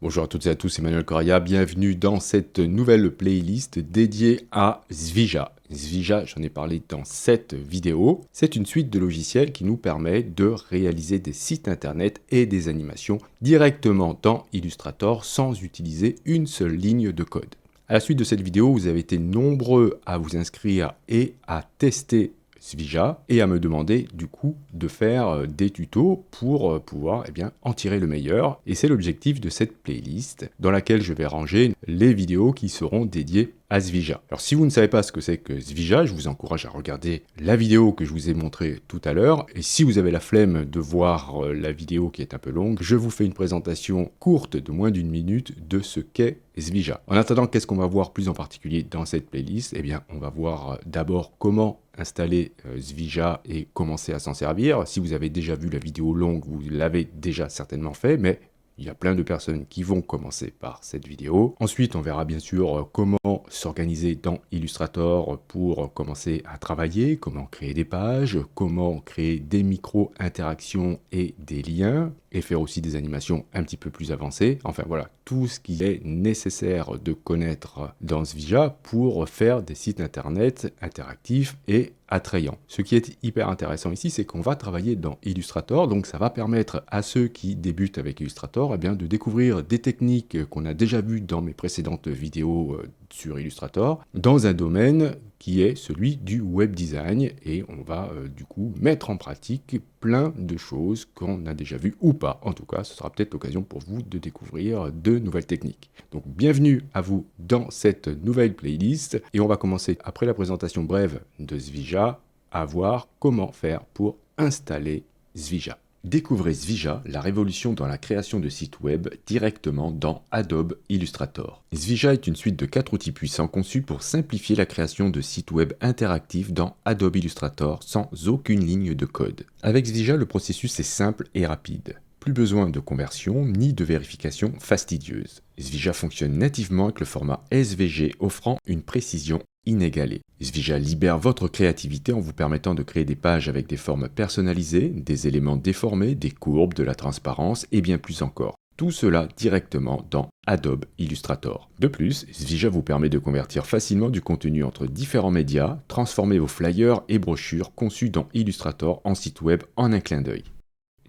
Bonjour à toutes et à tous, c'est Emmanuel Correa, bienvenue dans cette nouvelle playlist dédiée à Svija. Svija, j'en ai parlé dans cette vidéo, c'est une suite de logiciels qui nous permet de réaliser des sites internet et des animations directement dans Illustrator sans utiliser une seule ligne de code. À la suite de cette vidéo, vous avez été nombreux à vous inscrire et à tester Svija et à me demander du coup de faire des tutos pour pouvoir en tirer le meilleur. Et c'est l'objectif de cette playlist dans laquelle je vais ranger les vidéos qui seront dédiées à Svija. Alors si vous ne savez pas ce que c'est que Svija, je vous encourage à regarder la vidéo que je vous ai montrée tout à l'heure. Et si vous avez la flemme de voir la vidéo qui est un peu longue, je vous fais une présentation courte de moins d'une minute de ce qu'est Svija. En attendant, qu'est-ce qu'on va voir plus en particulier dans cette playlist? Eh bien, on va voir d'abord comment installer Svija et commencer à s'en servir. Si vous avez déjà vu la vidéo longue, vous l'avez déjà certainement fait, mais il y a plein de personnes qui vont commencer par cette vidéo. Ensuite, on verra bien sûr comment s'organiser dans Illustrator pour commencer à travailler, comment créer des pages, comment créer des micro-interactions et des liens, et faire aussi des animations un petit peu plus avancées. Enfin voilà, tout ce qu'il est nécessaire de connaître dans Svija pour faire des sites internet interactifs et attrayants. Ce qui est hyper intéressant ici, c'est qu'on va travailler dans Illustrator, donc ça va permettre à ceux qui débutent avec Illustrator de découvrir des techniques qu'on a déjà vues dans mes précédentes vidéos sur Illustrator, dans un domaine qui est celui du web design, et on va du coup mettre en pratique plein de choses qu'on a déjà vues ou pas. En tout cas, ce sera peut-être l'occasion pour vous de découvrir de nouvelles techniques. Donc bienvenue à vous dans cette nouvelle playlist, et on va commencer après la présentation brève de Svija à voir comment faire pour installer Svija. Découvrez Svija, la révolution dans la création de sites web directement dans Adobe Illustrator. Svija est une suite de 4 outils puissants conçus pour simplifier la création de sites web interactifs dans Adobe Illustrator sans aucune ligne de code. Avec Svija, le processus est simple et rapide. Plus besoin de conversion ni de vérification fastidieuse. Svija fonctionne nativement avec le format SVG offrant une précision inégalée. Svija libère votre créativité en vous permettant de créer des pages avec des formes personnalisées, des éléments déformés, des courbes, de la transparence et bien plus encore. Tout cela directement dans Adobe Illustrator. De plus, Svija vous permet de convertir facilement du contenu entre différents médias, transformer vos flyers et brochures conçus dans Illustrator en site web en un clin d'œil.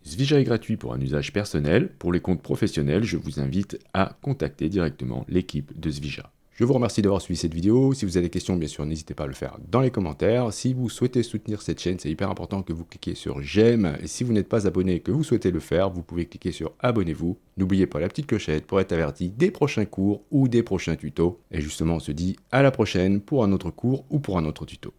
Svija est gratuit pour un usage personnel. Pour les comptes professionnels, je vous invite à contacter directement l'équipe de Svija. Je vous remercie d'avoir suivi cette vidéo. Si vous avez des questions, bien sûr, n'hésitez pas à le faire dans les commentaires. Si vous souhaitez soutenir cette chaîne, c'est hyper important que vous cliquiez sur j'aime. Et si vous n'êtes pas abonné et que vous souhaitez le faire, vous pouvez cliquer sur abonnez-vous. N'oubliez pas la petite clochette pour être averti des prochains cours ou des prochains tutos. Et justement, on se dit à la prochaine pour un autre cours ou pour un autre tuto.